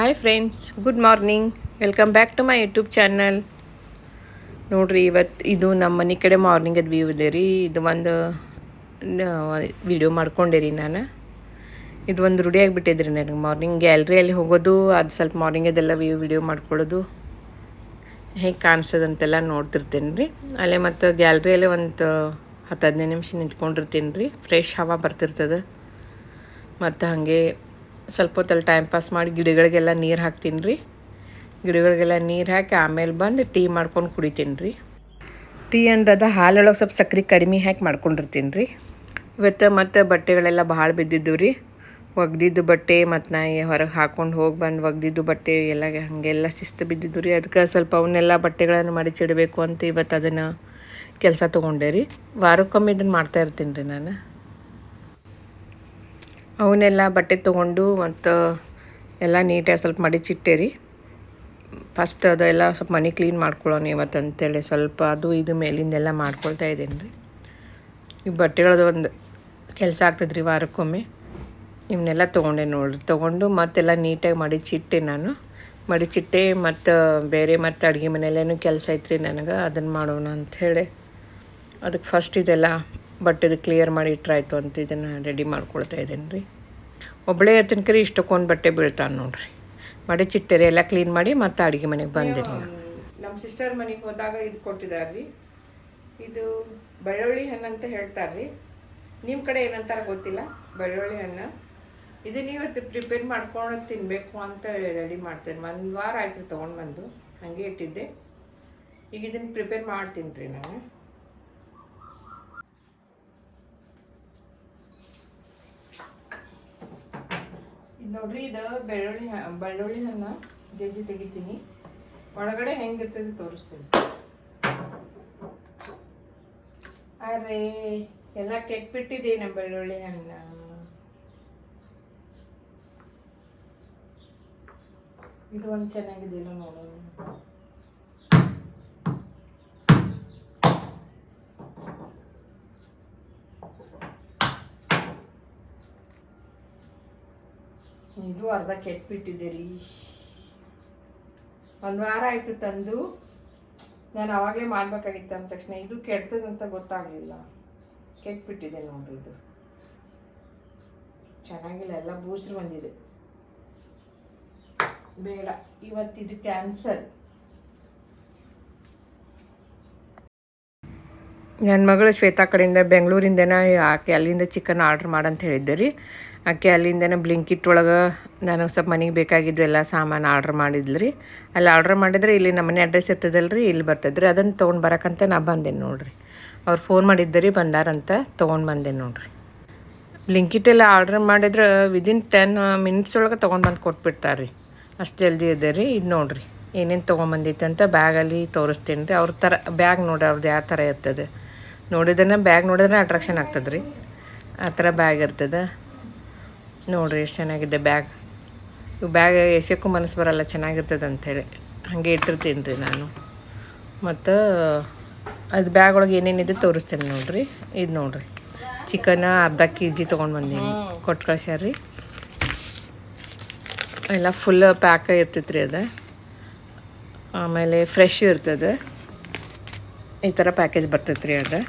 Hi friends, good morning. Welcome back to my YouTube channel. ನೋಡಿರಿ, ಇವತ್ತು ಇದು ನಮ್ಮ ಮನೆ ಕಡೆ ಮಾರ್ನಿಂಗದ ವ್ಯೂ ಇದೆ ರೀ. ಇದು ಒಂದು ವಿಡಿಯೋ ಮಾಡ್ಕೊಂಡೆ ರೀ ನಾನು. ಇದು ಒಂದು ರೂಢಿ ಆಗಿಬಿಟ್ಟಿದ್ರಿ ನನಗೆ. ಮಾರ್ನಿಂಗ್ ಗ್ಯಾಲ್ರಿಯಲ್ಲಿ ಹೋಗೋದು, ಅದು ಸ್ವಲ್ಪ ಮಾರ್ನಿಂಗದೆಲ್ಲ ವಿಡಿಯೋ ಮಾಡ್ಕೊಳ್ಳೋದು, ಹೇಗೆ ಕಾಣಿಸೋದಂತೆಲ್ಲ ನೋಡ್ತಿರ್ತೇನೆ ರೀ. ಅಲ್ಲೇ ಮತ್ತು ಗ್ಯಾಲ್ರಿಯಲ್ಲೇ ಒಂದು 10-15 ನಿಮಿಷ ನಿಂತ್ಕೊಂಡಿರ್ತೀನಿ ರೀ. ಫ್ರೆಶ್ ಹವಾ ಬರ್ತಿರ್ತದೆ. ಮತ್ತು ಹಾಗೆ ಸ್ವಲ್ಪ ಹೊತ್ತಲ್ಲಿ ಟೈಮ್ ಪಾಸ್ ಮಾಡಿ ಗಿಡಗಳಿಗೆಲ್ಲ ನೀರು ಹಾಕ್ತೀನಿ ರೀ. ಗಿಡಗಳಿಗೆಲ್ಲ ನೀರು ಹಾಕಿ ಆಮೇಲೆ ಬಂದು ಟೀ ಮಾಡ್ಕೊಂಡು ಕುಡಿತೀನಿ ರೀ. ಟೀ ಅಂದ್ರೆ ಹಾಲೊಳಗೆ ಸ್ವಲ್ಪ ಸಕ್ರೆ ಕಡಿಮೆ ಹಾಕಿ ಮಾಡ್ಕೊಂಡಿರ್ತೀನಿ ರೀ. ಇವತ್ತು ಮತ್ತು ಬಟ್ಟೆಗಳೆಲ್ಲ ಭಾಳ ಬಿದ್ದಿದ್ದು ರೀ. ಒಗ್ದಿದ್ದು ಬಟ್ಟೆ ಮತ್ತು ನಾ ಹೊರಗೆ ಹಾಕ್ಕೊಂಡು ಹೋಗಿ ಬಂದು ಒಗ್ದಿದ್ದು ಬಟ್ಟೆ ಎಲ್ಲ ಹಾಗೆಲ್ಲ ಶಿಸ್ತು ಬಿದ್ದಿದ್ದು ರೀ. ಅದಕ್ಕೆ ಸ್ವಲ್ಪ ಅವನ್ನೆಲ್ಲ ಬಟ್ಟೆಗಳನ್ನು ಮಡಿಚಿಡಬೇಕು ಅಂತ ಇವತ್ತು ಅದನ್ನು ಕೆಲಸ ತೊಗೊಂಡೆ ರೀ. ವಾರಕ್ಕೊಮ್ಮೆ ಇದನ್ನು ಮಾಡ್ತಾಯಿರ್ತೀನಿ ರೀ ನಾನು. ಅವನ್ನೆಲ್ಲ ಬಟ್ಟೆ ತೊಗೊಂಡು ಮತ್ತು ಎಲ್ಲ ನೀಟಾಗಿ ಸ್ವಲ್ಪ ಮಡಿಚಿಟ್ಟೆ ರೀ. ಫಸ್ಟ್ ಅದೆಲ್ಲ ಸ್ವಲ್ಪ ಮನೆ ಕ್ಲೀನ್ ಮಾಡ್ಕೊಳ್ಳೋಣ ಇವತ್ತು ಅಂತೇಳಿ ಸ್ವಲ್ಪ ಅದು ಇದು ಮೇಲಿಂದೆಲ್ಲ ಮಾಡ್ಕೊಳ್ತಾ ಇದ್ದೀನಿ ರೀ. ಈ ಬಟ್ಟೆಗಳದ್ದು ಒಂದು ಕೆಲಸ ಆಗ್ತದೆ ರೀ ವಾರಕ್ಕೊಮ್ಮೆ. ಇವನ್ನೆಲ್ಲ ತೊಗೊಂಡೆ ನೋಡಿರಿ. ತೊಗೊಂಡು ಮತ್ತೆಲ್ಲ ನೀಟಾಗಿ ಮಡಿಚಿಟ್ಟೆ ನಾನು. ಮಡಿಚಿಟ್ಟೆ ಮತ್ತು ಬೇರೆ ಮತ್ತು ಅಡುಗೆ ಮನೆಯಲ್ಲೇನು ಕೆಲಸ ಐತ್ರಿ ನನಗೆ, ಅದನ್ನು ಮಾಡೋಣ ಅಂಥೇಳಿ ಅದಕ್ಕೆ ಫಸ್ಟ್ ಇದೆಲ್ಲ ಬಟ್ಟೆದು ಕ್ಲಿಯರ್ ಮಾಡಿ ಇಟ್ಟರಾಯ್ತು ಅಂತ ಇದನ್ನು ರೆಡಿ ಮಾಡ್ಕೊಳ್ತಾ ಇದ್ದೀನಿ ರೀ. ಒಬ್ಬಳೇ ಇರ್ತೀನಿ ಇಷ್ಟಕ್ಕೊಂದು ಬಟ್ಟೆ ಬೀಳ್ತಾನೆ ನೋಡ್ರಿ. ಮಡಿಚಿಟ್ಟರೆ ಎಲ್ಲ ಕ್ಲೀನ್ ಮಾಡಿ ಮತ್ತು ಅಡುಗೆ ಮನೆಗೆ ಬಂದಿರಿ. ನಮ್ಮ ಸಿಸ್ಟರ್ ಮನೆಗೆ ಹೋದಾಗ ಇದು ಕೊಟ್ಟಿದ್ದಾರೆ ರೀ. ಇದು ಬೆಳ್ಳುಳ್ಳಿ ಹಣ್ಣು ಅಂತ ಹೇಳ್ತಾರೆ ರೀ. ನಿಮ್ಮ ಕಡೆ ಏನಂತಾರೆ ಗೊತ್ತಿಲ್ಲ. ಬೆಳ್ಳುಳ್ಳಿ ಹಣ್ಣು ಇದನ್ನ ಇವತ್ತು ಪ್ರಿಪೇರ್ ಮಾಡ್ಕೊಂಡು ತಿನ್ನಬೇಕು ಅಂತ ರೆಡಿ ಮಾಡ್ತೇನೆ. ಒಂದು ವಾರ ಆಯ್ತು ತೊಗೊಂಡು ಬಂದು ಹಾಗೆ ಇಟ್ಟಿದ್ದೆ. ಈಗ ಇದನ್ನು ಪ್ರಿಪೇರ್ ಮಾಡ್ತೀನಿ ರೀ ನಾನು. ಇದು ನೋಡ್ರಿ, ಇದು ಬೆಳ್ಳುಳ್ಳಿ ಹಣ್ಣು ಜಜ್ಜಿ ತೆಗಿತೀನಿ. ಒಳಗಡೆ ಹೆಂಗಿರ್ತದೆ ತೋರಿಸ್ತೀನಿ. ಅರೆ ಎಲ್ಲ ಕೆಟ್ಬಿಟ್ಟಿದೆ ನಮ್ಮ ಬೆಳ್ಳುಳ್ಳಿ ಹಣ್ಣು. ಇದು ಒಂದು ಚೆನ್ನಾಗಿದೆಯಲ್ಲ ನೋಡೋಣ. ಇದು ಅರ್ಧ ಕೆಟ್ಬಿಟ್ಟಿದೆ ರೀ. ಒಂದು ವಾರ ಆಯಿತು ತಂದು. ನಾನು ಆವಾಗಲೇ ಮಾಡಬೇಕಾಗಿತ್ತು ಅಂದ ತಕ್ಷಣ ಇದು ಕೆಡ್ತದಂತ ಗೊತ್ತಾಗಲಿಲ್ಲ. ಕೆಟ್ಬಿಟ್ಟಿದೆ ನೋಡ್ರಿ. ಇದು ಚೆನ್ನಾಗಿಲ್ಲ, ಎಲ್ಲ ಬೂಸ್ರು ಬಂದಿದೆ. ಬೇಡ, ಇವತ್ತಿದು ಕ್ಯಾನ್ಸಲ್. ನನ್ನ ಮಗಳು ಶ್ವೇತಾ ಕಡೆಯಿಂದ ಬೆಂಗಳೂರಿಂದನೇ ಆಕೆ ಅಲ್ಲಿಂದ ಚಿಕನ್ ಆರ್ಡ್ರ್ ಮಾಡಂತ ಹೇಳಿದ್ದೆ ರೀ. ಆಕೆ ಅಲ್ಲಿಂದನೇ ಬ್ಲಿಂಕಿಟ್ ಒಳಗೆ ನಾನು ಸ್ವಲ್ಪ ಮನೆಗೆ ಬೇಕಾಗಿದ್ದು ಎಲ್ಲ ಸಾಮಾನು ಆರ್ಡ್ರ್ ಮಾಡಿದ್ಲು ರೀ. ಅಲ್ಲಿ ಆರ್ಡ್ರ್ ಮಾಡಿದ್ರೆ ಇಲ್ಲಿ ನಮ್ಮ ಮನೆ ಅಡ್ರೆಸ್ ಇರ್ತದಲ್ಲ ರೀ, ಇಲ್ಲಿ ಬರ್ತದೆ ರೀ. ಅದನ್ನು ತೊಗೊಂಡು ಬರೋಕ್ಕಂತ ನಾ ಬಂದೇನೆ ನೋಡಿರಿ. ಅವ್ರು ಫೋನ್ ಮಾಡಿದ್ದೆ ಬಂದಾರಂತ ತೊಗೊಂಡು ಬಂದೆ ನೋಡಿರಿ. ಬ್ಲಿಂಕಿಟೆಲ್ಲ ಆರ್ಡ್ರ್ ಮಾಡಿದ್ರೆ ವಿದಿನ್ 10 ಮಿನಿಟ್ಸ್ ಒಳಗೆ ತೊಗೊಂಡು ಬಂದು ಕೊಟ್ಬಿಡ್ತಾರೆ ರೀ. ಅಷ್ಟು ಜಲ್ದಿ ಇದೆ ರೀ. ಇದು ನೋಡಿರಿ ಏನೇನು ತೊಗೊಂಬಂದಿತ್ತು ಅಂತ ಬ್ಯಾಗಲ್ಲಿ ತೋರಿಸ್ತೀನಿ ರೀ. ಅವ್ರ ಥರ ಬ್ಯಾಗ್ ನೋಡ್ರಿ, ಅವ್ರದ್ದು ಯಾವ ಥರ ಇರ್ತದೆ ನೋಡಿದ್ರೆ ಬ್ಯಾಗ್ ನೋಡಿದ್ರೆ ಅಟ್ರಾಕ್ಷನ್ ಆಗ್ತದೆ ರೀ. ಆ ಥರ ಬ್ಯಾಗ್ ಇರ್ತದೆ ನೋಡಿರಿ. ಎಷ್ಟು ಚೆನ್ನಾಗಿದೆ ಬ್ಯಾಗ್. ಇವು ಬ್ಯಾಗ್ ಎಸೆಯೋಕ್ಕೂ ಮನಸ್ಸು ಬರೋಲ್ಲ, ಚೆನ್ನಾಗಿರ್ತದೆ ಅಂಥೇಳಿ ಹಾಗೆ ಇಟ್ಟಿರ್ತೀನಿ ರೀ ನಾನು. ಮತ್ತು ಅದು ಬ್ಯಾಗ್ ಒಳಗೆ ಏನೇನಿದೆ ತೋರಿಸ್ತೀನಿ ನೋಡಿರಿ. ಇದು ನೋಡಿರಿ, ಚಿಕನ್ ಅರ್ಧ kg ತೊಗೊಂಡು ಬಂದೀನಿ, ಕೊಟ್ಟು ಕಳ್ಸ್ಯಾರ ಎಲ್ಲ ಫುಲ್ ಪ್ಯಾಕ್ ಇರ್ತೈತೆ ರೀ ಅದು. ಆಮೇಲೆ ಫ್ರೆಶ್ ಇರ್ತದೆ, ಈ ಥರ ಪ್ಯಾಕೇಜ್ ಬರ್ತೈತೆ ರೀ ಅದು.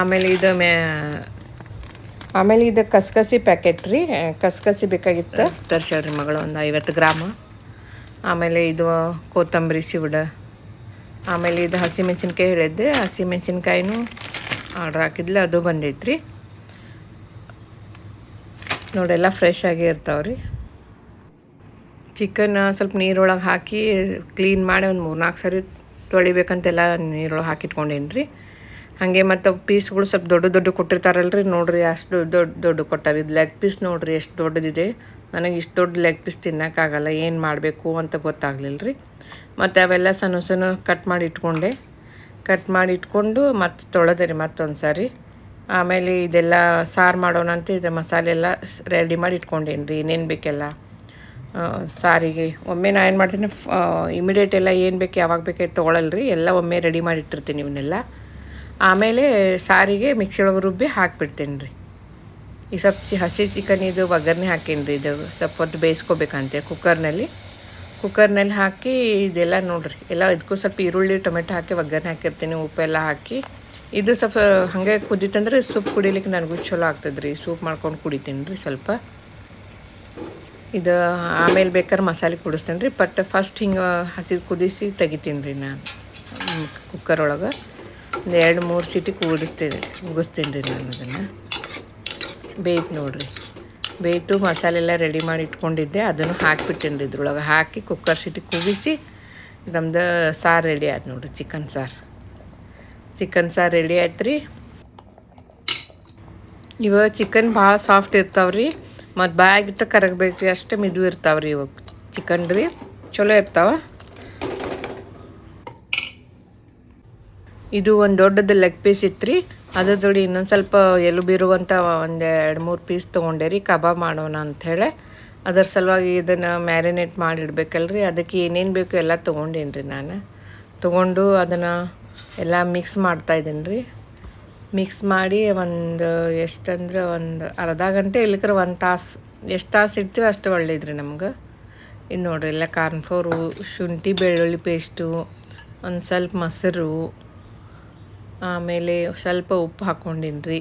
ಆಮೇಲೆ ಇದು ಕಸ್ಕಸಿ ಪ್ಯಾಕೆಟ್ ರೀ. ಕಸ್ಕಸಿ ಬೇಕಾಗಿತ್ತು, ತರ್ಸ್ಯಾಳ್ರಿ ಮಗಳು ಒಂದು 50 ಗ್ರಾಮ್. ಆಮೇಲೆ ಇದು ಕೊತ್ತಂಬರಿ ಸಿವಡ. ಆಮೇಲೆ ಇದು ಹಸಿಮೆಣ್ಸಿನ್ಕಾಯಿ ಹೇಳಿದ್ದೆ, ಹಸಿಮೆಣ್ಸಿನ್ಕಾಯಿನೂ ಆರ್ಡ್ರ್ ಹಾಕಿದ್ಲೆ, ಅದು ಬಂದೈತ್ರಿ ನೋಡಿ. ಎಲ್ಲ ಫ್ರೆಶ್ ಆಗಿ ಇರ್ತಾವೆ ರೀ. ಚಿಕನ್ ಸ್ವಲ್ಪ ನೀರೊಳಗೆ ಹಾಕಿ ಕ್ಲೀನ್ ಮಾಡಿ ಒಂದು 3-4 ಸರಿ ತೊಳಿಬೇಕಂತೆಲ್ಲ ನೀರೊಳಗೆ ಹಾಕಿಟ್ಕೊಂಡೇನಿ ರೀ. ಹಾಗೆ ಮತ್ತು ಪೀಸ್ಗಳು ಸ್ವಲ್ಪ ದೊಡ್ಡ ಕೊಟ್ಟಿರ್ತಾರಲ್ಲ ರೀ. ನೋಡಿರಿ ಅಷ್ಟು ದೊಡ್ಡ ಕೊಟ್ಟಾರ. ಇದು ಲೆಗ್ ಪೀಸ್ ನೋಡಿರಿ ಎಷ್ಟು ದೊಡ್ಡದಿದೆ. ನನಗೆ ಇಷ್ಟು ದೊಡ್ಡ ಲೆಗ್ ಪೀಸ್ ತಿನ್ನೋಕ್ಕಾಗಲ್ಲ, ಏನು ಮಾಡಬೇಕು ಅಂತ ಗೊತ್ತಾಗಲಿಲ್ಲ ರೀ. ಮತ್ತು ಅವೆಲ್ಲ ಸಣ್ಣ ಕಟ್ ಮಾಡಿ ಇಟ್ಕೊಂಡು ಮತ್ತು ತೊಳೆದೆ ರೀ ಮತ್ತೊಂದು ಸಾರಿ. ಆಮೇಲೆ ಇದೆಲ್ಲ ಸಾರು ಮಾಡೋಣ ಅಂತ ಇದು ಮಸಾಲೆ ಎಲ್ಲ ರೆಡಿ ಮಾಡಿ ಇಟ್ಕೊಂಡೇನಿ ರೀ. ಇನ್ನೇನು ಬೇಕೆಲ್ಲ ಸಾರಿಗೆ ಒಮ್ಮೆ ನಾನು ಏನು ಮಾಡ್ತೀನಿ, ಇಮಿಡಿಯೇಟ್ ಎಲ್ಲ ಏನು ಬೇಕು ಯಾವಾಗ ಬೇಕು ತೊಗೊಳಲ್ಲ ರೀ. ಎಲ್ಲ ಒಮ್ಮೆ ರೆಡಿ ಮಾಡಿ ಇಟ್ಟಿರ್ತೀನಿ ಇವನ್ನೆಲ್ಲ. ಆಮೇಲೆ ಸಾರಿಗೆ ಮಿಕ್ಸಿ ಒಳಗೆ ರುಬ್ಬಿ ಹಾಕಿಬಿಡ್ತೀನಿ ರೀ. ಈ ಸ್ವಲ್ಪ ಹಸಿ ಚಿಕನ್ ಇದು ಒಗ್ಗರಣೆ ಹಾಕೀನಿ ರೀ. ಇದು ಸ್ವಲ್ಪ ಹೊತ್ತು ಬೇಯಿಸ್ಕೋಬೇಕಂತೆ ಕುಕ್ಕರ್ನಲ್ಲಿ ಹಾಕಿ ಇದೆಲ್ಲ ನೋಡಿರಿ ಎಲ್ಲ ಇದಕ್ಕೂ ಸ್ವಲ್ಪ ಈರುಳ್ಳಿ ಟೊಮೆಟೊ ಹಾಕಿ ಒಗ್ಗರಣೆ ಹಾಕಿರ್ತೀನಿ, ಉಪ್ಪೆಲ್ಲ ಹಾಕಿ. ಇದು ಸ್ವಲ್ಪ ಹಾಗೆ ಕುದೀತಂದ್ರೆ ಸೂಪ್ ಕುಡಿಲಿಕ್ಕೆ ನನಗೂ ಚಲೋ ಆಗ್ತದೆ ಸೂಪ್ ಮಾಡ್ಕೊಂಡು ಕುಡಿತೀನಿ ರೀ ಸ್ವಲ್ಪ. ಇದು ಆಮೇಲೆ ಬೇಕಾದ್ರೆ ಮಸಾಲೆ ಕುಡಿಸ್ತೇನೆ ರೀ. ಬಟ್ ಫಸ್ಟ್ ಹಿಂಗೆ ಹಸಿದು ಕುದಿಸಿ ತೆಗಿತೀನಿ ರೀ ನಾನು ಕುಕ್ಕರ್ ಒಳಗೆ. ಒಂದು 2-3 ಸೀಟಿ ಮುಗಿಸ್ತೀನಿ ರೀ ನಾನು. ಅದನ್ನು ಬೇಯ್ತು ನೋಡಿರಿ. ಬೇಯ್ತು ಮಸಾಲೆ ಎಲ್ಲ ರೆಡಿ ಮಾಡಿ ಇಟ್ಕೊಂಡಿದ್ದೆ, ಅದನ್ನು ಹಾಕಿಬಿಟ್ಟೇನಿ ರೀ. ಇದ್ರೊಳಗೆ ಹಾಕಿ ಕುಕ್ಕರ್ ಸೀಟಿ ಕೂಗಿಸಿ ನಮ್ದು ಸಾರು ರೆಡಿ ಆಯ್ತು ನೋಡಿರಿ. ಚಿಕನ್ ಸಾರು ರೆಡಿ ಆಯ್ತು ರೀ. ಇವ ಚಿಕನ್ ಭಾಳ ಸಾಫ್ಟ್ ಇರ್ತಾವೆ ರೀ, ಮತ್ತು ಬಾಯಾಗಿಟ್ಟು ಕರಗಬೇಕು ರೀ, ಅಷ್ಟೇ ಮಿದು ಇರ್ತಾವೆ ರೀ ಇವಾಗ ಚಿಕನ್ ರೀ, ಚಲೋ ಇರ್ತಾವೆ. ಇದು ಒಂದು ದೊಡ್ಡದು ಲೆಗ್ ಪೀಸ್ ಇತ್ತು ರೀ, ಅದ್ರ ಜೋಡಿ ಇನ್ನೊಂದು ಸ್ವಲ್ಪ ಎಲುಬಿರುವಂಥ ಒಂದು 2-3 ಪೀಸ್ ತೊಗೊಂಡೆ ರೀ, ಕಬಾಬ್ ಮಾಡೋಣ ಅಂಥೇಳಿ. ಅದರ ಸಲುವಾಗಿ ಇದನ್ನು ಮ್ಯಾರಿನೇಟ್ ಮಾಡಿಡ್ಬೇಕಲ್ರಿ, ಅದಕ್ಕೆ ಏನೇನು ಬೇಕು ಎಲ್ಲ ತೊಗೊಂಡೇನಿ ರೀ ನಾನು. ತೊಗೊಂಡು ಅದನ್ನು ಎಲ್ಲ ಮಿಕ್ಸ್ ಮಾಡ್ತಾಯಿದ್ದೀನಿ ರೀ. ಮಿಕ್ಸ್ ಮಾಡಿ ಒಂದು ಎಷ್ಟಂದ್ರೆ ಒಂದು ಅರ್ಧ ಗಂಟೆ ಇಲ್ಲಕ್ರೆ 1 ತಾಸು, ಎಷ್ಟು ತಾಸು ಇಡ್ತೀವಿ ಅಷ್ಟು ಒಳ್ಳೇದ್ರಿ ನಮ್ಗೆ. ಇದು ನೋಡಿರಿ ಎಲ್ಲ ಕಾರ್ನ್ಫ್ಲೋರು, ಶುಂಠಿ ಬೆಳ್ಳುಳ್ಳಿ ಪೇಸ್ಟು, ಒಂದು ಸ್ವಲ್ಪ ಮೊಸರು, ಆಮೇಲೆ ಸ್ವಲ್ಪ ಉಪ್ಪು ಹಾಕ್ಕೊಂಡೀನಿ ರೀ.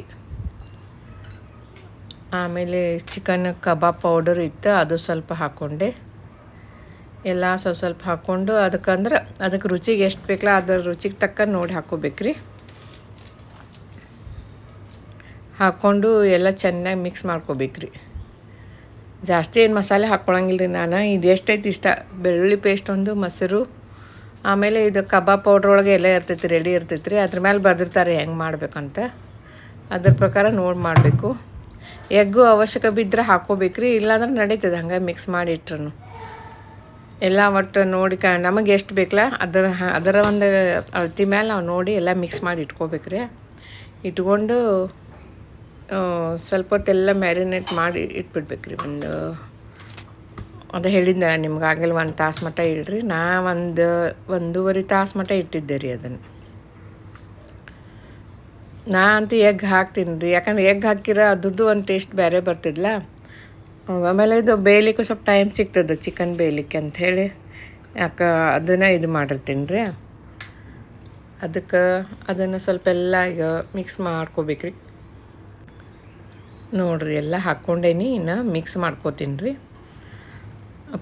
ಆಮೇಲೆ ಚಿಕನ್ ಕಬಾಬ್ ಪೌಡರ್ ಇತ್ತು, ಅದು ಸ್ವಲ್ಪ ಹಾಕ್ಕೊಂಡೆ. ಎಲ್ಲ ಸ್ವಲ್ಪ ಹಾಕ್ಕೊಂಡು ಅದಕ್ಕೆ ರುಚಿಗೆ ಎಷ್ಟು ಬೇಕಲ್ಲ ಅದ್ರ ರುಚಿಗೆ ತಕ್ಕ ನೋಡಿ ಹಾಕ್ಕೋಬೇಕ್ರಿ. ಹಾಕ್ಕೊಂಡು ಎಲ್ಲ ಚೆನ್ನಾಗಿ ಮಿಕ್ಸ್ ಮಾಡ್ಕೋಬೇಕ್ರಿ. ಜಾಸ್ತಿ ಏನು ಮಸಾಲೆ ಹಾಕ್ಕೊಳಂಗಿಲ್ಲ ರೀ ನಾನು. ಇದು ಎಷ್ಟೈತಿ ಇಷ್ಟ, ಬೆಳ್ಳುಳ್ಳಿ ಪೇಸ್ಟ್ ಒಂದು, ಮೊಸರು, ಆಮೇಲೆ ಇದು ಕಬಾಬ್ ಪೌಡ್ರ್ ಒಳಗೆ ಎಲ್ಲ ಇರ್ತೈತಿ, ರೆಡಿ ಇರ್ತೈತಿ ರೀ. ಅದ್ರ ಮೇಲೆ ಬರೆದಿರ್ತಾರೆ ಹೆಂಗೆ ಮಾಡ್ಬೇಕಂತ, ಅದ್ರ ಪ್ರಕಾರ ನೋಡಿ ಮಾಡಬೇಕು. ಎಗ್ಗು ಅವಶ್ಯಕ ಬಿದ್ದರೆ ಹಾಕ್ಕೋಬೇಕ್ರಿ, ಇಲ್ಲಾಂದ್ರೆ ನಡೀತದೆ ಹಂಗೆ ಮಿಕ್ಸ್ ಮಾಡಿ ಇಟ್ರು. ಎಲ್ಲ ಒಟ್ಟು ನೋಡಿ ನಮಗೆ ಎಷ್ಟು ಬೇಕಲ್ಲ ಅದರ ಒಂದು ಅಳತೆ ಮೇಲೆ ನಾವು ನೋಡಿ ಎಲ್ಲ ಮಿಕ್ಸ್ ಮಾಡಿ ಇಟ್ಕೋಬೇಕ್ರಿ. ಇಟ್ಕೊಂಡು ಸ್ವಲ್ಪ ಹೊತ್ತೆಲ್ಲ ಮ್ಯಾರಿನೇಟ್ ಮಾಡಿ ಇಟ್ಬಿಡ್ಬೇಕ್ರಿ. ಅದು ಹೇಳಿದ್ದೆ ನಿಮ್ಗೆ ಆಗಲ್ಲ 1 ತಾಸು ಮಟ್ಟ ಇಡ್ರಿ. ನಾ 1-1.5 ತಾಸು ಮಟ್ಟ ಇಟ್ಟಿದ್ದೆ ರೀ ಅದನ್ನು. ನಾ ಅಂತೂ ಎಗ್ ಹಾಕ್ತೀನಿ ರೀ, ಯಾಕಂದ್ರೆ ಎಗ್ ಹಾಕಿರೋ ಅದ್ರದ್ದು ಒಂದು ಟೇಸ್ಟ್ ಬೇರೆ ಬರ್ತಿದ್ಲ. ಆಮೇಲೆ ಇದು ಬೇಯಲಿಕ್ಕೂ ಸ್ವಲ್ಪ ಟೈಮ್ ಸಿಗ್ತದೆ ಚಿಕನ್ ಬೇಯಲಿಕ್ಕೆ ಅಂಥೇಳಿ, ಅದನ್ನು ಇದು ಮಾಡಿರ್ತೀನಿ ರೀ. ಅದನ್ನು ಸ್ವಲ್ಪ ಎಲ್ಲ ಈಗ ಮಿಕ್ಸ್ ಮಾಡ್ಕೋಬೇಕ್ರಿ. ನೋಡಿರಿ ಎಲ್ಲ ಹಾಕ್ಕೊಂಡೇನಿ, ಇನ್ನು ಮಿಕ್ಸ್ ಮಾಡ್ಕೋತೀನಿ ರೀ.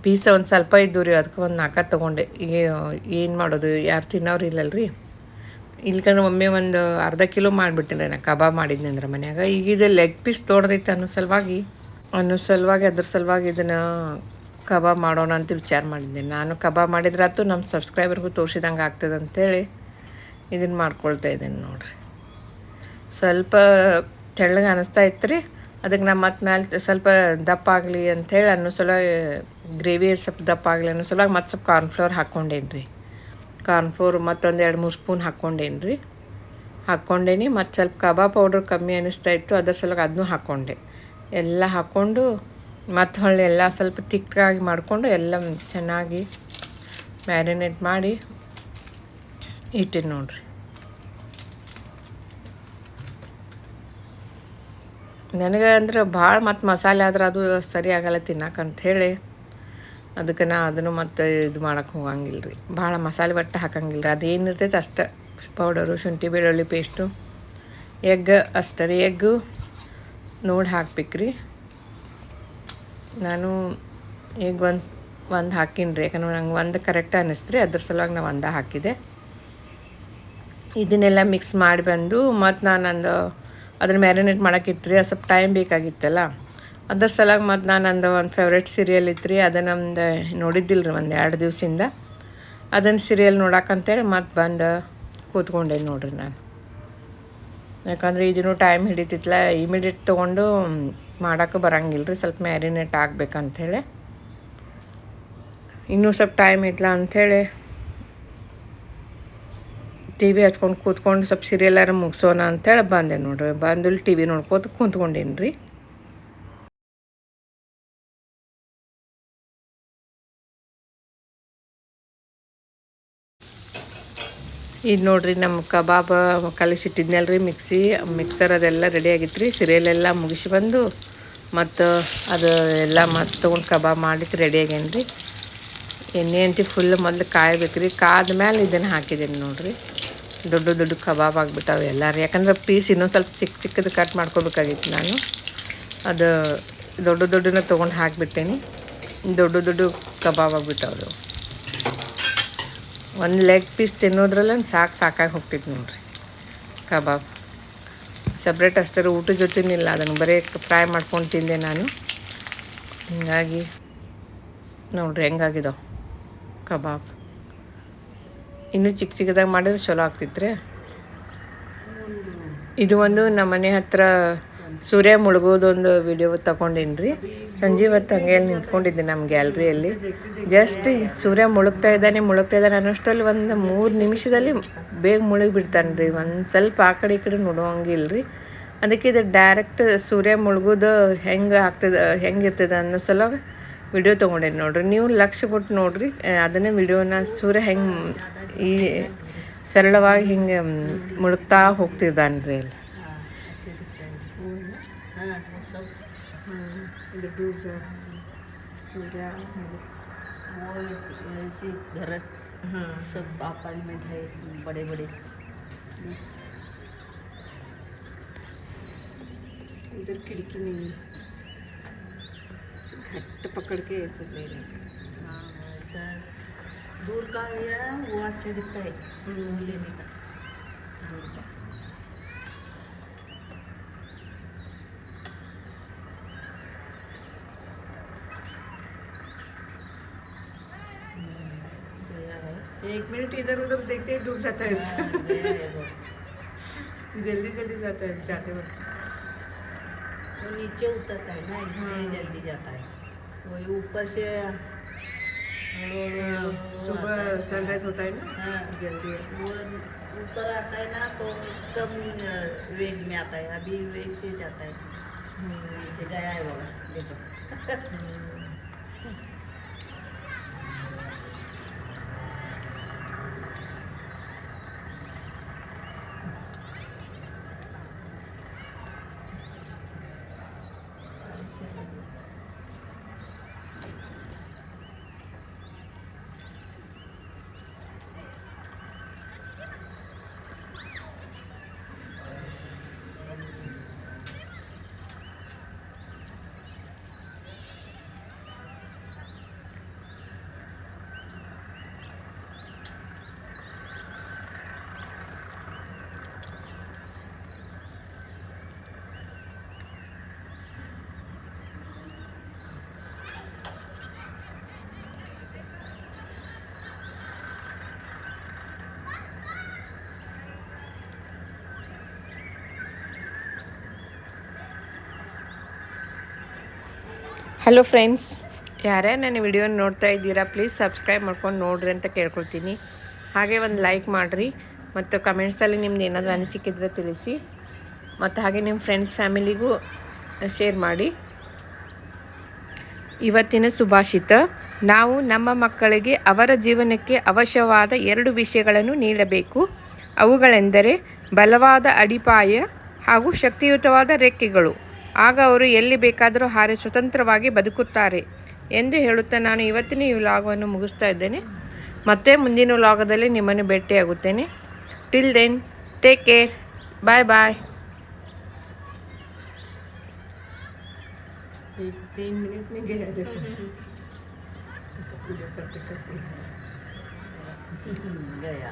ಪೀಸ ಒಂದು ಸ್ವಲ್ಪ ಇದ್ದು ರೀ, ಅದಕ್ಕೆ ಒಂದು 4 ತೊಗೊಂಡೆ. ಈಗ ಏನು ಮಾಡೋದು, ಯಾರು ತಿನ್ನೋರು ಇಲ್ಲಲ್ರಿ. ಇಲ್ಕಂದ್ರೆ ಒಮ್ಮೆ ಒಂದು ಅರ್ಧ ಕಿಲೋ ಮಾಡಿಬಿಡ್ತೀನಿ ರೀ ನಾನು ಕಬಾಬ್ ಮಾಡಿದ್ನಿ ಅಂದ್ರೆ ಮನ್ಯಾಗ. ಈಗ ಇದು ಲೆಗ್ ಪೀಸ್ ತೋಡ್ದೈತೆ ಅದ್ರ ಸಲುವಾಗಿ ಇದನ್ನು ಕಬಾಬ್ ಮಾಡೋಣ ಅಂತ ವಿಚಾರ ಮಾಡಿದ್ದೆ ನಾನು. ಕಬಾಬ್ ಮಾಡಿದ್ರಾತು ನಮ್ಮ ಸಬ್ಸ್ಕ್ರೈಬರ್ಗೂ ತೋರಿಸಿದಂಗೆ ಆಗ್ತದೆ ಅಂಥೇಳಿ ಇದನ್ನು ಮಾಡ್ಕೊಳ್ತಾ ಇದ್ದೀನಿ ನೋಡಿರಿ. ಸ್ವಲ್ಪ ತೆಳ್ಳಗೆ ಅನ್ನಿಸ್ತಾ ಇತ್ತು ರೀ, ಅದಕ್ಕೆ ನಾನು ಮತ್ತೆ ಮೇಲೆ ಸ್ವಲ್ಪ ದಪ್ಪ ಆಗಲಿ ಅಂಥೇಳಿ ಗ್ರೇವಿ ಸ್ವಲ್ಪ ದಪ್ಪ ಆಗಲಿ ಅನ್ನೋ ಸಲುವಾಗಿ ಮತ್ತು ಸ್ವಲ್ಪ ಕಾರ್ನ್ಫ್ಲವರ್ ಹಾಕ್ಕೊಂಡೇನಿ ರೀ. ಕಾರ್ನ್ಫ್ಲೋರ್ ಮತ್ತೊಂದು 2-3 ಸ್ಪೂನ್ ಹಾಕ್ಕೊಂಡೇನಿ. ಮತ್ತು ಸ್ವಲ್ಪ ಕಬಾಬ್ ಪೌಡ್ರ್ ಕಮ್ಮಿ ಅನ್ನಿಸ್ತಾ ಇತ್ತು, ಅದರ ಸಲುವಾಗಿ ಅದನ್ನೂ ಹಾಕ್ಕೊಂಡೆ. ಎಲ್ಲ ಹಾಕ್ಕೊಂಡು ಮತ್ತು ಹೊಳ್ಳಿ ಎಲ್ಲ ಸ್ವಲ್ಪ ತಿಕ್ಕಾಗಿ ಮಾಡಿಕೊಂಡು ಎಲ್ಲ ಚೆನ್ನಾಗಿ ಮ್ಯಾರಿನೇಟ್ ಮಾಡಿ ಇಟ್ಟಿನಿ ನೋಡಿರಿ. ನನಗೆ ಅಂದ್ರೆ ಭಾಳ ಮತ್ತು ಮಸಾಲೆ ಆದ್ರೆ ಅದು ಸರಿ ಆಗಲ್ಲ ತಿನ್ನಕ್ಕಂಥೇಳಿ, ಅದಕ್ಕೆ ನಾ ಅದನ್ನು ಮತ್ತು ಇದು ಮಾಡೋಕ್ಕೆ ಹೋಗಂಗಿಲ್ಲ ರೀ. ಭಾಳ ಮಸಾಲೆ ಒಟ್ಟು ಹಾಕಂಗಿಲ್ಲ ರೀ. ಅದೇನಿರ್ತೈತೆ ಅಷ್ಟೇ, ಪೌಡರು, ಶುಂಠಿ ಬೆಳ್ಳುಳ್ಳಿ ಪೇಸ್ಟು, ಎಗ್ ಅಷ್ಟೇ ರೀ. ಎಗ್ಗು ನೋಡಿ ಹಾಕ್ಬೇಕ್ರಿ. ನಾನು ಎಗ್ ಒಂದು ಹಾಕೀನಿ ರೀ, ಯಾಕಂದ್ರೆ ನಂಗೆ ಒಂದು ಕರೆಕ್ಟ್ ಅನ್ನಿಸ್ತು ರೀ, ಅದ್ರ ಸಲುವಾಗಿ ನಾನು ಒಂದು ಹಾಕಿದೆ. ಇದನ್ನೆಲ್ಲ ಮಿಕ್ಸ್ ಮಾಡಿ ಬಂದು ಮತ್ತು ನಾನೊಂದು ಅದನ್ನು ಮ್ಯಾರಿನೇಟ್ ಮಾಡೋಕ್ಕಿತ್ತು ರೀ, ಅದು ಸ್ವಲ್ಪ ಟೈಮ್ ಬೇಕಾಗಿತ್ತಲ್ಲ, ಅದ್ರ ಸಲುವಾಗಿ ಮತ್ತು ನಾನೊಂದು ಫೇವ್ರೇಟ್ ಸೀರಿಯಲ್ ಇತ್ತು ರೀ, ಅದನ್ನು ನೋಡಿದ್ದಿಲ್ಲ ರೀ 1-2 ದಿವಸದಿಂದ. ಅದನ್ನು ಸೀರಿಯಲ್ ನೋಡೋಕ್ಕಂತೇಳಿ ಮತ್ತು ಬಂದು ಕೂತ್ಕೊಂಡೆ ನೋಡಿರಿ ನಾನು. ಯಾಕಂದರೆ ಇದನ್ನು ಟೈಮ್ ಹಿಡಿತಿತ್ತಲ್ಲ, ಇಮಿಡಿಯೇಟ್ ತೊಗೊಂಡು ಮಾಡೋಕ್ಕೆ ಬರೋಂಗಿಲ್ಲ ರೀ, ಸ್ವಲ್ಪ ಮ್ಯಾರಿನೇಟ್ ಆಗ್ಬೇಕಂಥೇಳಿ. ಇನ್ನೂ ಸ್ವಲ್ಪ ಟೈಮ್ ಇತ್ತಲ್ಲ ಅಂಥೇಳಿ ಟಿ ವಿ ಹಚ್ಕೊಂಡು ಕೂತ್ಕೊಂಡು ಸ್ವಲ್ಪ ಸೀರಿಯಲ್ಲಾರ ಮುಗಿಸೋಣ ಅಂಥೇಳಿ ಬಂದೆ ನೋಡ್ರಿ. ಬಂದು ಟಿ ವಿ ನೋಡ್ಕೋತ ಕೂತ್ಕೊಂಡೇನಿ ರೀ. ಇದು ನೋಡ್ರಿ ನಮ್ಮ ಕಬಾಬ್ ಕಲಿಸಿಟ್ಟಿದ್ನಲ್ರಿ ಮಿಕ್ಸರ್ ಅದೆಲ್ಲ ರೆಡಿ ಆಗಿತ್ತು ರೀ. ಸಿರಿಯಲೆಲ್ಲ ಮುಗಿಸಿ ಬಂದು ಮತ್ತು ಅದು ಎಲ್ಲ ಮತ್ತು ತೊಗೊಂಡು ಕಬಾಬ್ ಮಾಡಲಿಕ್ಕೆ ರೆಡಿ ಆಗೇನಿ ರೀ. ಎಣ್ಣೆ ಅಂತಿ ಫುಲ್ ಮೊದಲು ಕಾಯ್ಬೇಕು ರೀ. ಕಾದ ಮೇಲೆ ಇದನ್ನು ಹಾಕಿದ್ದೀನಿ ನೋಡ್ರಿ. ದೊಡ್ಡ ದೊಡ್ಡ ಕಬಾಬ್ ಆಗಿಬಿಟ್ಟವೆ ಎಲ್ಲರೂ. ಯಾಕಂದ್ರೆ ಪೀಸ್ ಇನ್ನೊಂದು ಸ್ವಲ್ಪ ಚಿಕ್ಕದು ಕಟ್ ಮಾಡ್ಕೋಬೇಕಾಗಿತ್ತು ನಾನು. ಅದು ದೊಡ್ಡನ ತೊಗೊಂಡು ಹಾಕಿಬಿಟ್ಟೇನಿ. ದೊಡ್ಡ ಕಬಾಬ್ ಆಗಿಬಿಟ್ಟವು. ಒಂದು ಲೆಗ್ ಪೀಸ್ ತಿನ್ನೋದ್ರಲ್ಲ ಸಾಕಾಗಿ ಹೋಗ್ತಿತ್ತು ನೋಡ್ರಿ ಕಬಾಬ್. ಸಪ್ರೇಟ್ ಅಷ್ಟರ ಊಟದ ಜೊತೆನಿಲ್ಲ, ಅದನ್ನು ಬರೀ ಫ್ರೈ ಮಾಡ್ಕೊಂಡು ತಿಂದೆ ನಾನು. ಹೀಗಾಗಿ ನೋಡ್ರಿ ಹೆಂಗಾಗಿದಾವೆ ಕಬಾಬ್. ಇನ್ನೂ ಚಿಕ್ಕದಾಗಿ ಮಾಡಿದ್ರೆ ಚಲೋ ಆಗ್ತಿತ್ತು. ಇದು ಒಂದು ನಮ್ಮ ಮನೆ ಹತ್ರ ಸೂರ್ಯ ಮುಳುಗೋದೊಂದು ವಿಡಿಯೋ ತಗೊಂಡೀನಿ ರೀ. ಸಂಜೆ ಹೊತ್ತು ಹಂಗೆ ನಿಂತ್ಕೊಂಡಿದ್ದೆ ನಮ್ಮ ಗ್ಯಾಲ್ರಿಯಲ್ಲಿ. ಜಸ್ಟ್ ಸೂರ್ಯ ಮುಳುಗ್ತಾ ಇದ್ದಾನೆ ಅನ್ನೋಷ್ಟರಲ್ಲಿ ಒಂದು 3 ನಿಮಿಷದಲ್ಲಿ ಬೇಗ ಮುಳುಗಿಬಿಡ್ತಾನೆ ರೀ. ಒಂದು ಸ್ವಲ್ಪ ಆ ಕಡೆ ಈ ಕಡೆ ನೋಡುವಂಗಿಲ್ಲ ರೀ. ಅದಕ್ಕೆ ಇದು ಡೈರೆಕ್ಟ್ ಸೂರ್ಯ ಮುಳುಗೋದು ಹೆಂಗಿರ್ತದೆ ಅನ್ನೋ ಸಲ ವಿಡಿಯೋ ತೊಗೊಂಡೇನಿ ನೋಡ್ರಿ. ನೀವು ಲಕ್ಷ್ಯ ಕೊಟ್ಟು ನೋಡ್ರಿ ಅದನ್ನೇ ವಿಡಿಯೋನ. ಸೂರ್ಯ ಹೆಂಗೆ ಈ ಸರಳವಾಗಿ ಹಿಂಗೆ ಮುಳುಗ್ತಾ ಹೋಗ್ತಿದ್ದಾನೆ ರೀ ಅಲ್ಲಿ. सूर्य वो ऐसी घर सब अपार्टमेंट है बड़े इधर खिड़की नहीं घट पकड़ के ऐसे ले रहे। हाँ ऐसा दूर का है वो अच्छा दिखता है लेने का दूर का। एक मिनट इधर उधर देखते ही डूब जाता है। जल्दी जाता है जाते वक्त। वो नीचे उतरता है ना इसलिए जल्दी जाता है। वही ऊपर से सुबह सनराइज होता है ना जल्दी। वो ऊपर आता है ना तो कम वेग में आता है, अभी वेग से जाता है। नीचे गया है बाबा देखो। ಹಲೋ ಫ್ರೆಂಡ್ಸ್, ಯಾರೇ ನನ್ನ ವಿಡಿಯೋನ ನೋಡ್ತಾ ಇದ್ದೀರಾ ಪ್ಲೀಸ್ ಸಬ್ಸ್ಕ್ರೈಬ್ ಮಾಡ್ಕೊಂಡು ನೋಡ್ರಿ ಅಂತ ಕೇಳ್ಕೊಳ್ತೀನಿ. ಹಾಗೆ ಒಂದು ಲೈಕ್ ಮಾಡಿರಿ ಮತ್ತು ಕಮೆಂಟ್ಸಲ್ಲಿ ನಿಮ್ದು ಏನಾದರೂ ಅನಿಸಿಕಿದ್ರೆ ತಿಳಿಸಿ. ಮತ್ತು ಹಾಗೆ ನಿಮ್ಮ ಫ್ರೆಂಡ್ಸ್ ಫ್ಯಾಮಿಲಿಗೂ ಶೇರ್ ಮಾಡಿ. ಇವತ್ತಿನ ಸುಭಾಷಿತ: ನಾವು ನಮ್ಮ ಮಕ್ಕಳಿಗೆ ಅವರ ಜೀವನಕ್ಕೆ ಅವಶ್ಯವಾದ 2 ವಿಷಯಗಳನ್ನು ನೀಡಬೇಕು. ಅವುಗಳೆಂದರೆ ಬಲವಾದ ಅಡಿಪಾಯ ಹಾಗೂ ಶಕ್ತಿಯುತವಾದ ರೆಕ್ಕೆಗಳು. ಆಗ ಅವರು ಎಲ್ಲಿ ಬೇಕಾದರೂ ಹಾರಿ ಸ್ವತಂತ್ರವಾಗಿ ಬದುಕುತ್ತಾರೆ ಎಂದು ಹೇಳುತ್ತಾ ನಾನು ಇವತ್ತಿನ ಈ ವ್ಲಾಗವನ್ನು ಮುಗಿಸ್ತಾ ಇದ್ದೇನೆ. ಮತ್ತೆ ಮುಂದಿನ ವ್ಲಾಗದಲ್ಲಿ ನಿಮ್ಮನ್ನು ಭೇಟಿಯಾಗುತ್ತೇನೆ. ಟಿಲ್ ದೆನ್ ಟೇಕ್ ಕೇರ್, ಬಾಯ್ ಬಾಯ್. 3 मिनट में गया देखो पूजा करते गया।